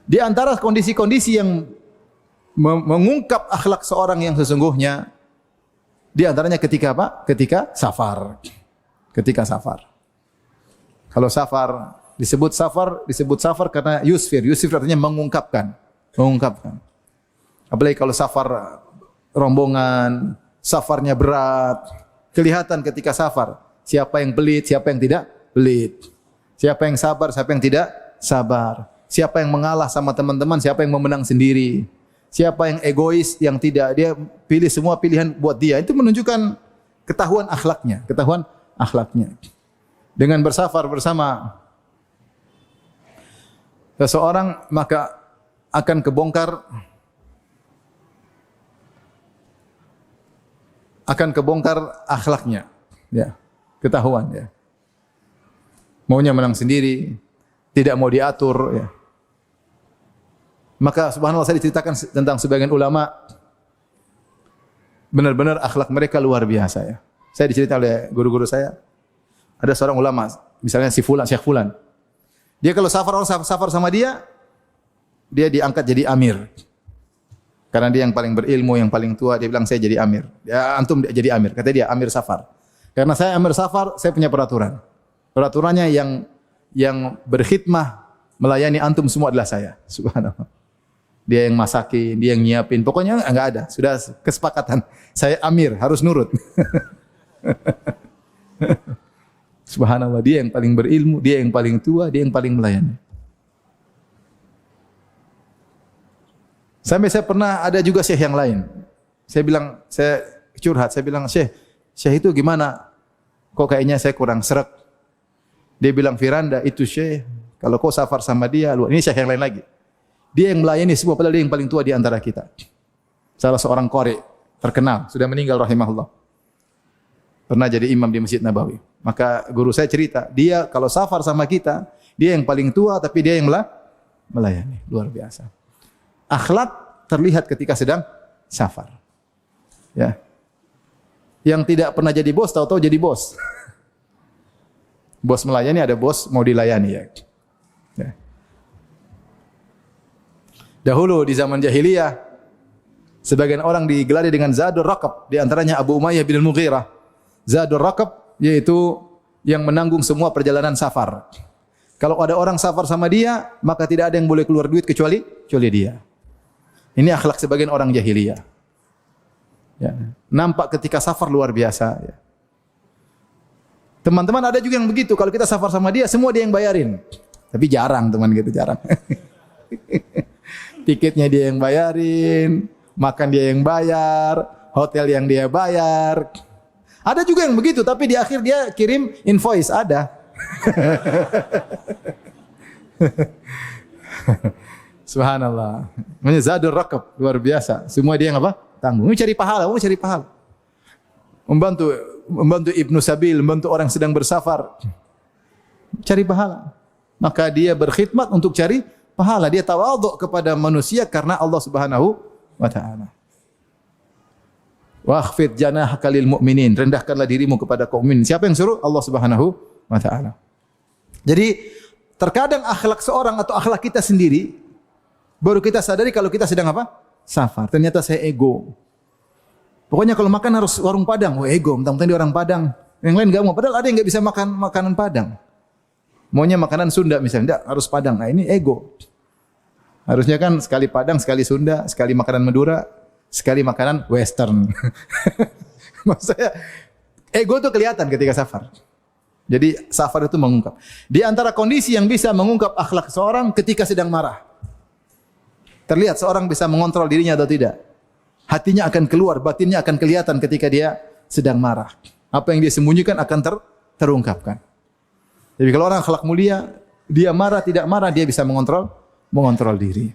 Di antara kondisi-kondisi yang mengungkap akhlak seorang yang sesungguhnya, di antaranya ketika apa? Ketika safar. Ketika safar. Kalau safar disebut safar karena yusfir. Yusfir artinya mengungkapkan. Mengungkapkan. Apalagi kalau safar rombongan, safarnya berat, kelihatan ketika safar. Siapa yang pelit, siapa yang tidak pelit. Siapa yang sabar, siapa yang tidak sabar. Siapa yang mengalah sama teman-teman, siapa yang memenang sendiri. Siapa yang egois, yang tidak, dia pilih semua pilihan buat dia. Itu menunjukkan ketahuan akhlaknya, ketahuan akhlaknya. Dengan bersafar bersama seseorang, maka akan kebongkar akhlaknya, ya, ketahuan, ya. Maunya menang sendiri, tidak mau diatur, ya. Maka subhanallah, saya diceritakan tentang sebagian ulama, benar-benar akhlak mereka luar biasa, ya. Saya diceritakan oleh guru-guru saya, ada seorang ulama, misalnya si Fulan, Syekh Fulan. Dia kalau safar, orang safar sama dia diangkat jadi amir. Karena dia yang paling berilmu, yang paling tua, dia bilang saya jadi amir. Ya, antum jadi amir, kata dia amir safar. Karena saya amir safar, saya punya peraturan. Peraturannya yang berkhidmah melayani antum semua adalah saya. Subhanallah. Dia yang masakin, dia yang nyiapin. Pokoknya enggak ada. Sudah kesepakatan. Saya amir, harus nurut. Subhanallah, dia yang paling berilmu, dia yang paling tua, dia yang paling melayani. Sampai saya pernah ada juga syekh yang lain. Saya bilang, saya curhat, saya bilang, syekh itu gimana? Kok kayaknya saya kurang seret. Dia bilang, Firanda, itu syekh, kalau kau safar sama dia, ini syekh yang lain lagi. Dia yang melayani semua, padahal dia yang paling tua di antara kita. Salah seorang qari terkenal, sudah meninggal rahimahullah. Pernah jadi imam di Masjid Nabawi. Maka guru saya cerita, dia kalau safar sama kita, dia yang paling tua tapi dia yang melayani. Luar biasa. Akhlak terlihat ketika sedang safar. Ya. Yang tidak pernah jadi bos, tahu-tahu jadi bos. Bos melayani, ada bos mau dilayani, ya. Ya. Dahulu di zaman jahiliyah, sebagian orang digelari dengan Zadur Raqab, di antaranya Abu Umayyah bin Al-Mughirah. Zadur Raqab yaitu yang menanggung semua perjalanan safar. Kalau ada orang safar sama dia, maka tidak ada yang boleh keluar duit kecuali dia. Ini akhlak sebagian orang jahiliyah. Ya. Nampak ketika safar luar biasa. Ya. Teman-teman ada juga yang begitu. Kalau kita safar sama dia, semua dia yang bayarin. Tapi jarang teman gitu, jarang. Tiketnya dia yang bayarin, makan dia yang bayar, hotel yang dia bayar. Ada juga yang begitu, tapi di akhir dia kirim invoice, ada. Subhanallah. Namanya Zadur Raqab, luar biasa. Semua dia yang apa? Tanggung. Mau cari pahala, Membantu Ibnu Sabil, membantu orang sedang bersafar. Cari pahala. Maka dia berkhidmat untuk cari pahala. Dia tawadhu kepada manusia karena Allah Subhanahu wa taala. Wa akhfid janahaka lil mu'minin. Rendahkanlah dirimu kepada kaum mukminin. Siapa yang suruh? Allah Subhanahu wa taala. Jadi terkadang akhlak seorang atau akhlak kita sendiri baru kita sadari kalau kita sedang apa? Safar. Ternyata saya ego. Pokoknya kalau makan harus warung Padang. Oh, ego, mentang-mentang dia orang Padang. Yang lain enggak mau. Padahal ada yang enggak bisa makan makanan Padang. Maunya makanan Sunda misalnya, enggak, harus Padang. Nah, ini ego. Harusnya kan sekali Padang, sekali Sunda, sekali makanan Madura, sekali makanan Western. Maksudnya ego itu kelihatan ketika safar. Jadi safar itu mengungkap. Di antara kondisi yang bisa mengungkap akhlak seorang ketika sedang marah. Terlihat seorang bisa mengontrol dirinya atau tidak. Hatinya akan keluar, batinnya akan kelihatan ketika dia sedang marah. Apa yang dia sembunyikan akan terungkapkan. Jadi kalau orang akhlak mulia, dia marah tidak marah, dia bisa mengontrol diri.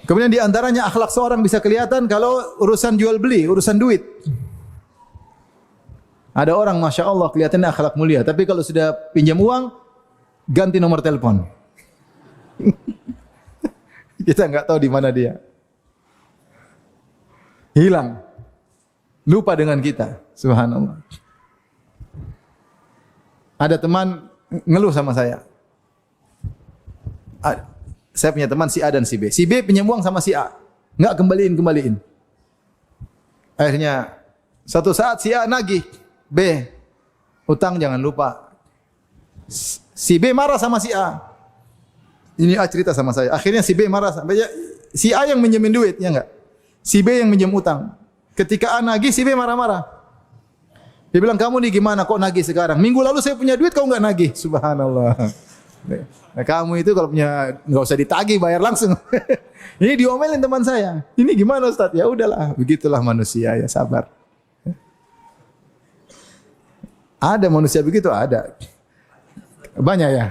Kemudian di antaranya akhlak seorang bisa kelihatan kalau urusan jual beli, urusan duit. Ada orang Masya Allah kelihatannya akhlak mulia, tapi kalau sudah pinjam uang, ganti nomor telepon. Kita enggak tahu di mana dia. Hilang. Lupa dengan kita. Subhanallah. Ada teman ngeluh sama saya. Saya punya teman si A dan si B. Si B pinjam uang sama si A. Enggak kembaliin. Akhirnya satu saat si A nagih, B, utang jangan lupa. Si B marah sama si A. Ini A cerita sama saya. Akhirnya si B marah sama si A yang minjemin duit, ya enggak? Si B yang minjem utang. Ketika A nagih, si B marah-marah. Dia bilang, kamu nih gimana kok nagih sekarang? Minggu lalu saya punya duit, kau enggak nagih. Subhanallah. Nah, kamu itu kalau punya enggak usah ditagih, bayar langsung. Ini diomelin teman saya. Ini gimana Ustaz? Ya udahlah, begitulah manusia, ya sabar. Ada manusia begitu, ada. Banyak ya.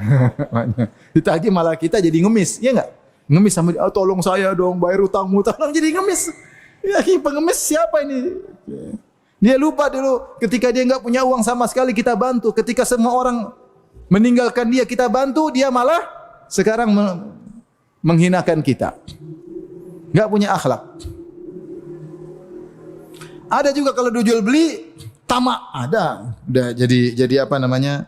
Ditagih malah kita jadi ngemis, ya enggak? Ngemis sama dia, tolong saya dong bayar utangmu, tolong jadi ngemis. Ya, pengemis siapa ini? Dia lupa dulu ketika dia enggak punya uang sama sekali kita bantu. Ketika semua orang meninggalkan dia kita bantu, dia malah sekarang menghinakan kita. Enggak punya akhlak. Ada juga kalau jual beli tamak, ada. Udah jadi apa namanya?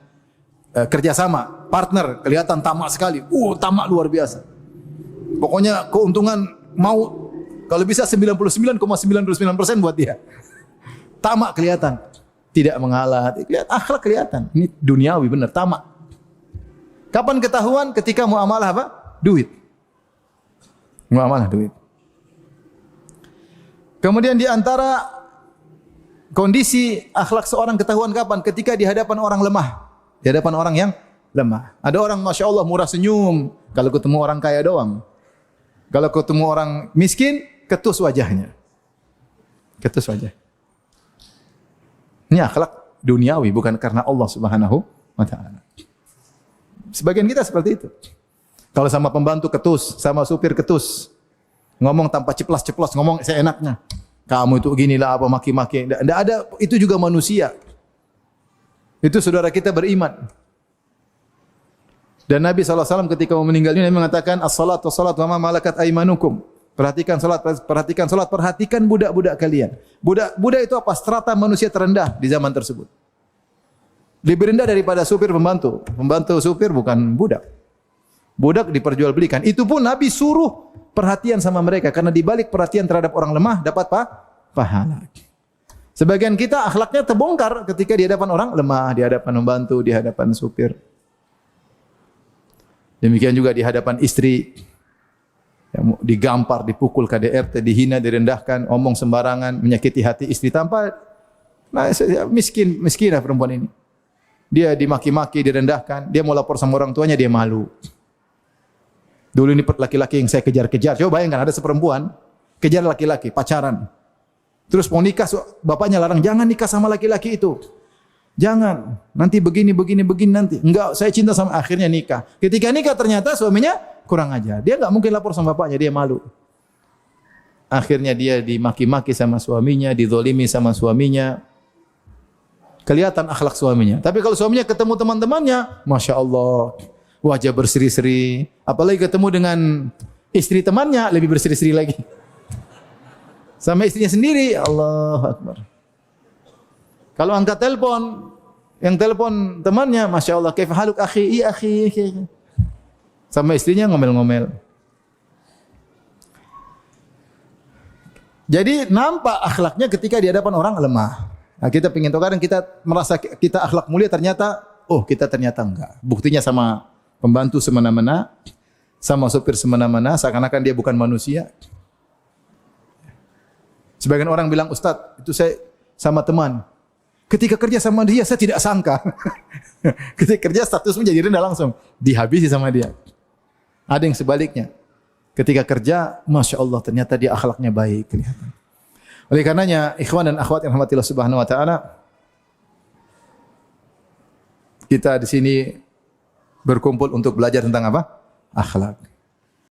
Kerjasama, partner, kelihatan tamak sekali. Tamak luar biasa. Pokoknya keuntungan mau kalau bisa 99,99% buat dia. Tamak kelihatan. Tidak mengalah, akhlak kelihatan. Ini duniawi benar, tamak. Kapan ketahuan? Ketika muamalah apa? Duit. Muamalah duit. Kemudian di antara kondisi akhlak seorang ketahuan kapan? Ketika di hadapan orang lemah. Di hadapan orang yang lemah. Ada orang Masya Allah murah senyum. Kalau ketemu orang kaya doang. Kalau ketemu orang miskin, ketus wajahnya. Ketus wajah. Ini akhlak duniawi, bukan karena Allah Subhanahu wa Ta'ala. Sebagian kita seperti itu. Kalau sama pembantu ketus, sama supir ketus. Ngomong tanpa ceplas-ceplos, ngomong seenaknya. Kamu itu ginilah apa maki-maki. Tidak ada, itu juga manusia. Itu saudara kita beriman. Dan Nabi SAW ketika mau meninggal dunia mengatakan as-salat was-salat wa ma malakat aimanukum. Perhatikan salat, perhatikan budak-budak kalian. Budak itu apa? Strata manusia terendah di zaman tersebut. Lebih rendah daripada supir pembantu. Pembantu supir bukan budak. Budak diperjualbelikan. Itu pun Nabi suruh perhatian sama mereka karena di balik perhatian terhadap orang lemah dapat pahala. Sebagian kita akhlaknya terbongkar ketika di hadapan orang lemah, di hadapan pembantu, di hadapan supir. Demikian juga di hadapan istri. Yang digampar, dipukul KDRT, dihina, direndahkan, omong sembarangan, menyakiti hati istri tanpa miskinah perempuan ini. Dia dimaki-maki, direndahkan, dia mau lapor sama orang tuanya, dia malu. Dulu ini laki-laki yang saya kejar-kejar. Coba bayangkan ada seperempuan kejar laki-laki, pacaran. Terus mau nikah, bapaknya larang, jangan nikah sama laki-laki itu. Jangan, nanti begini nanti. Enggak, saya cinta sama, akhirnya nikah. Ketika nikah ternyata suaminya kurang ajar. Dia enggak mungkin lapor sama bapaknya, dia malu. Akhirnya dia dimaki-maki sama suaminya, dizalimi sama suaminya. Kelihatan akhlak suaminya. Tapi kalau suaminya ketemu teman-temannya, Masya Allah, wajah berseri-seri. Apalagi ketemu dengan istri temannya, lebih berseri-seri lagi. Sama istrinya sendiri, Allahu Akbar. Kalau angkat telepon, yang telepon temannya, Masya Allah, kaif haluk akhi, iya akhi. Sama istrinya ngomel-ngomel. Jadi nampak akhlaknya ketika di hadapan orang lemah. Nah, kita ingin tahu kadang kita merasa kita akhlak mulia, ternyata, kita ternyata enggak. Buktinya sama pembantu semena-mena, sama supir semena-mena, seakan-akan dia bukan manusia. Sebagian orang bilang, Ustaz, itu saya sama teman. Ketika kerja sama dia, saya tidak sangka. Ketika kerja, status menjadi rendah langsung. Dihabisi sama dia. Ada yang sebaliknya. Ketika kerja, Masya Allah, ternyata dia akhlaknya baik. Kelihatan. Oleh karenanya, ikhwan dan akhwat yang rahmatillah subhanahu wa ta'ala, kita di sini berkumpul untuk belajar tentang apa? Akhlak.